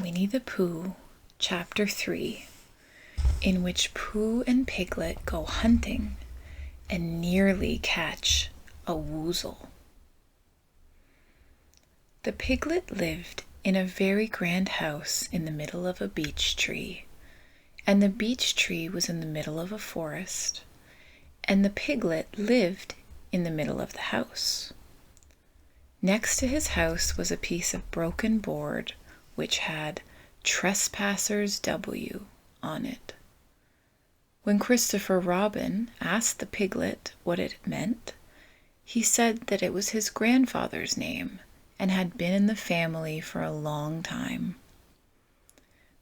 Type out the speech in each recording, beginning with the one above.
Winnie the Pooh, Chapter 3, in which Pooh and Piglet go hunting and nearly catch a Woozle. The piglet lived in a very grand house in the middle of a beech tree, and the beech tree was in the middle of a forest, and the piglet lived in the middle of the house. Next to his house was a piece of broken board which had "Trespassers W" on it. When Christopher Robin asked the piglet what it meant, he said that it was his grandfather's name and had been in the family for a long time.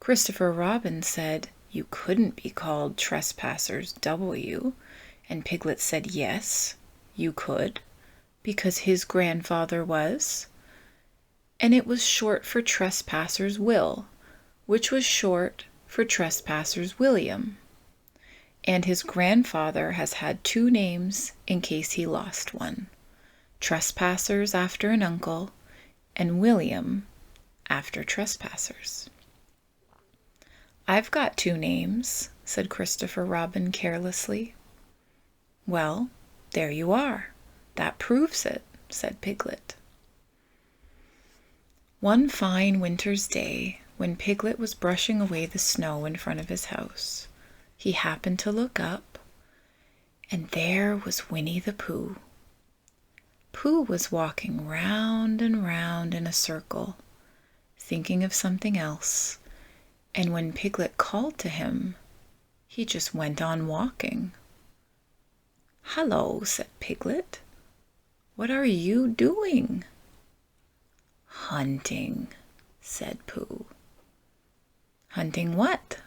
Christopher Robin said you couldn't be called Trespassers W, and Piglet said yes, you could, because his grandfather was, and it was short for Trespassers Will, which was short for Trespassers William. And his grandfather has had two names in case he lost one: Trespassers after an uncle, and William after Trespassers. "I've got two names," said Christopher Robin carelessly. "Well, there you are. That proves it," said Piglet. One fine winter's day, when Piglet was brushing away the snow in front of his house, he happened to look up, and there was Winnie the Pooh. Pooh was walking round and round in a circle, thinking of something else, and when Piglet called to him, he just went on walking. "Hello," said Piglet. "What are you doing?" "Hunting," said Pooh. "Hunting what?"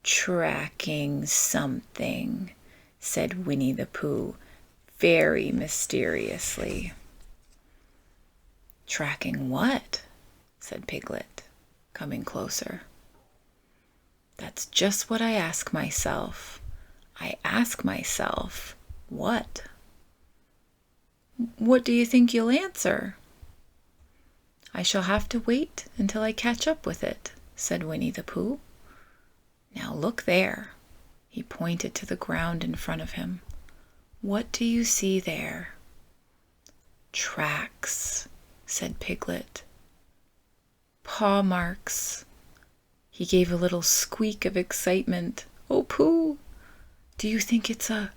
"Tracking something," said Winnie the Pooh, very mysteriously. "Tracking what?" said Piglet, coming closer. "That's just what I ask myself. I ask myself, what?" "What do you think you'll answer?" "I shall have to wait until I catch up with it," said Winnie the Pooh. "Now look there." He pointed to the ground in front of him. "What do you see there?" "Tracks," said Piglet. "Paw marks." He gave a little squeak of excitement. "Oh, Pooh, do you think it's a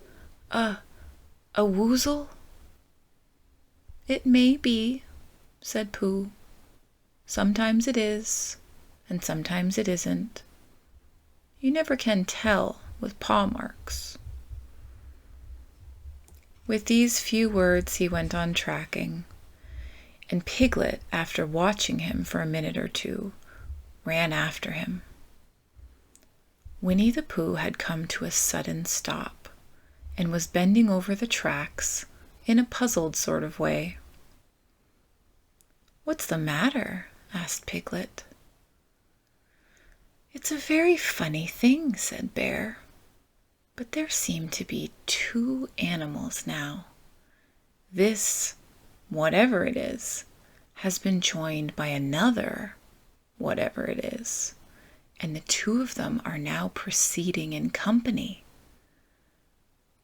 Woozle?" "It may be," said Pooh. "Sometimes it is, and sometimes it isn't. You never can tell with paw marks." With these few words he went on tracking, and Piglet, after watching him for a minute or two, ran after him. Winnie the Pooh had come to a sudden stop, and was bending over the tracks in a puzzled sort of way. "What's the matter?" asked Piglet. "It's a very funny thing," said Bear, "but there seem to be two animals now. This, whatever it is, has been joined by another, whatever it is, and the two of them are now proceeding in company.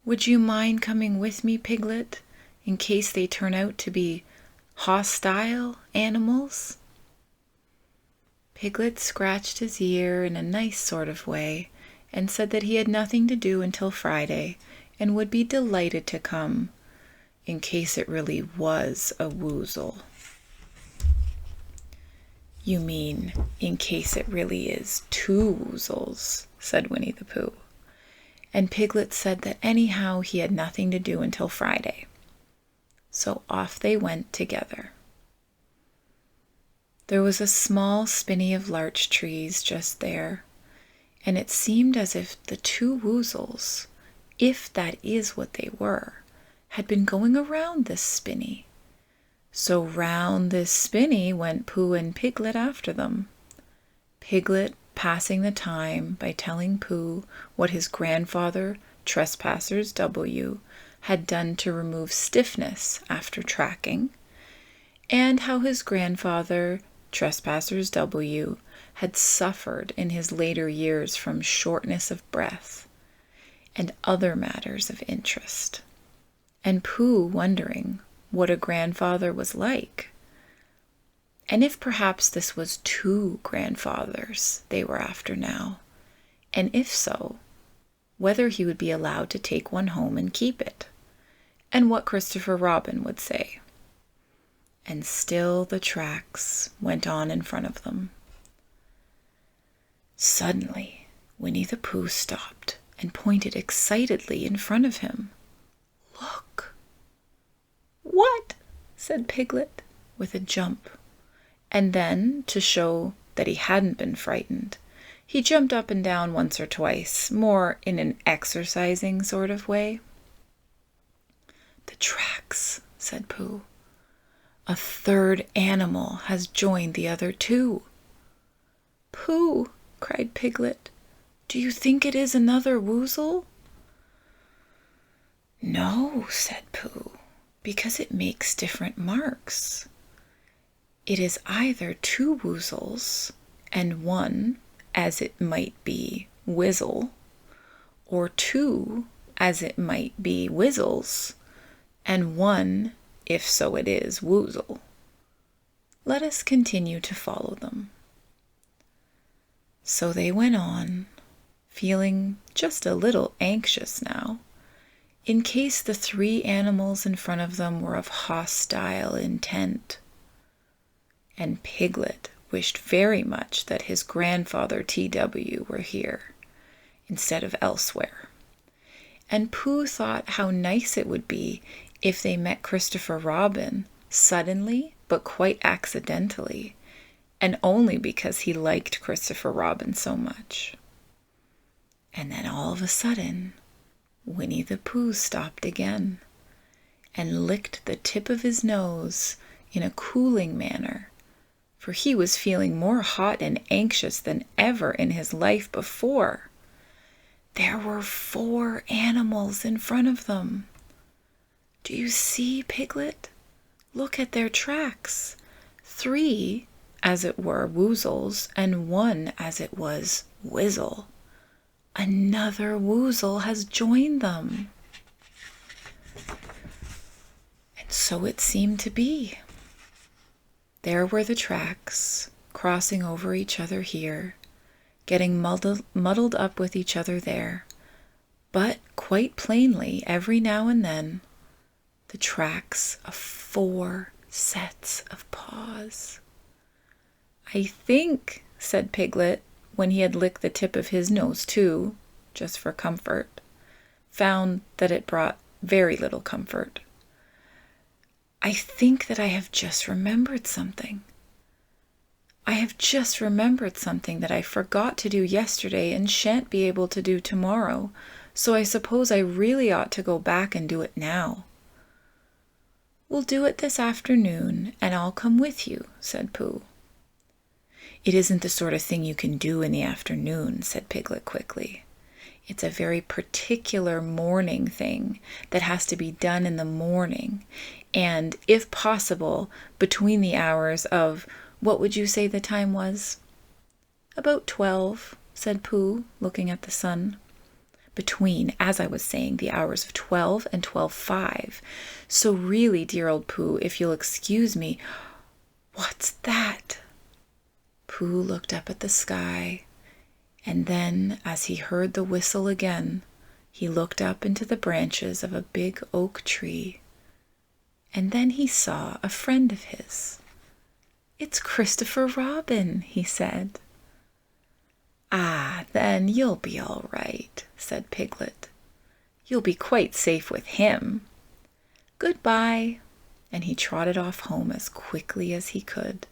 Would you mind coming with me, Piglet, in case they turn out to be hostile animals?" Piglet scratched his ear in a nice sort of way and said that he had nothing to do until Friday and would be delighted to come, in case it really was a Woozle. "You mean in case it really is two Woozles," said Winnie the Pooh. And Piglet said that anyhow he had nothing to do until Friday. So off they went together. There was a small spinney of larch trees just there, and it seemed as if the two Woozles, if that is what they were, had been going around this spinney. So round this spinney went Pooh and Piglet after them, Piglet passing the time by telling Pooh what his grandfather, Trespassers W, had done to remove stiffness after tracking, and how his grandfather, Trespassers W, had suffered in his later years from shortness of breath and other matters of interest, and Pooh wondering what a grandfather was like, and if perhaps this was 2 grandfathers they were after now, and if so, whether he would be allowed to take one home and keep it, and what Christopher Robin would say. And still the tracks went on in front of them. Suddenly, Winnie the Pooh stopped and pointed excitedly in front of him. "Look!" "What?" said Piglet, with a jump. And then, to show that he hadn't been frightened, he jumped up and down once or twice, more in an exercising sort of way. "The tracks," said Pooh. "A 3rd animal has joined the other 2. "Pooh," cried Piglet, "do you think it is another Woozle?" "No," said Pooh, "because it makes different marks. It is either 2 Woozles and one, as it might be, Wizzle, or 2, as it might be, Wizzles, and one, if so it is, Woozle. Let us continue to follow them." So they went on, feeling just a little anxious now, in case the 3 animals in front of them were of hostile intent. And Piglet wished very much that his grandfather TW were here, instead of elsewhere. And Pooh thought how nice it would be if they met Christopher Robin suddenly, but quite accidentally, and only because he liked Christopher Robin so much. And then all of a sudden, Winnie the Pooh stopped again and licked the tip of his nose in a cooling manner, for he was feeling more hot and anxious than ever in his life before. There were 4 animals in front of them. "Do you see, Piglet? Look at their tracks. 3, as it were, Woozles, and 1, as it was, Wizzle. Another Woozle has joined them." And so it seemed to be. There were the tracks, crossing over each other here, getting muddled up with each other there, but quite plainly, every now and then, the tracks of 4 sets of paws. "I think," said Piglet, when he had licked the tip of his nose too, just for comfort, found that it brought very little comfort. "I think that I have just remembered something. I have just remembered something that I forgot to do yesterday and shan't be able to do tomorrow, so I suppose I really ought to go back and do it now." "We'll do it this afternoon, and I'll come with you," said Pooh. "It isn't the sort of thing you can do in the afternoon," said Piglet quickly. "It's a very particular morning thing that has to be done in the morning, and, if possible, between the hours of, what would you say the time was?" "About 12, said Pooh, looking at the sun. "Between, as I was saying, the hours of 12 and 12:05. So really, dear old Pooh, if you'll excuse me—" "What's that?" Pooh looked up at the sky, and then, as he heard the whistle again, he looked up into the branches of a big oak tree, and then he saw a friend of his. "It's Christopher Robin," he said. "Ah, then you'll be all right," said Piglet. "You'll be quite safe with him. Goodbye," and he trotted off home as quickly as he could,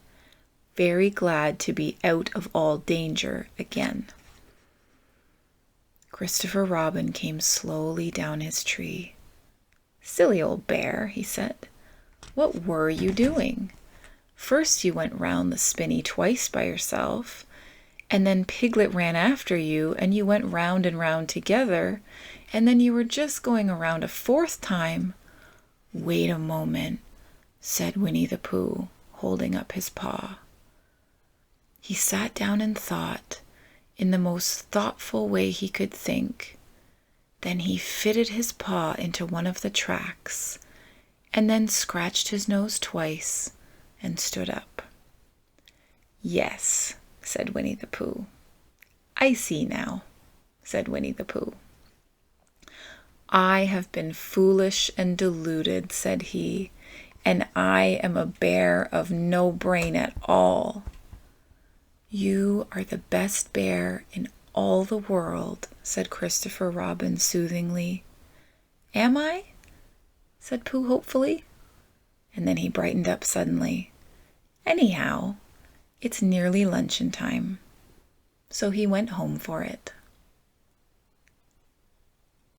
very glad to be out of all danger again. Christopher Robin came slowly down his tree. "Silly old bear," he said. "What were you doing? First you went round the spinney twice by yourself, and then Piglet ran after you, and you went round and round together, and then you were just going around a 4th time." "Wait a moment," said Winnie the Pooh, holding up his paw. He sat down and thought, in the most thoughtful way he could think. Then he fitted his paw into one of the tracks, and then scratched his nose twice and stood up. "Yes," said Winnie the Pooh. "I see now," said Winnie the Pooh. "I have been foolish and deluded," said he, "and I am a bear of no brain at all." "You are the best bear in all the world," said Christopher Robin soothingly. "Am I?" said Pooh hopefully. And then he brightened up suddenly. "Anyhow, it's nearly luncheon time." So he went home for it.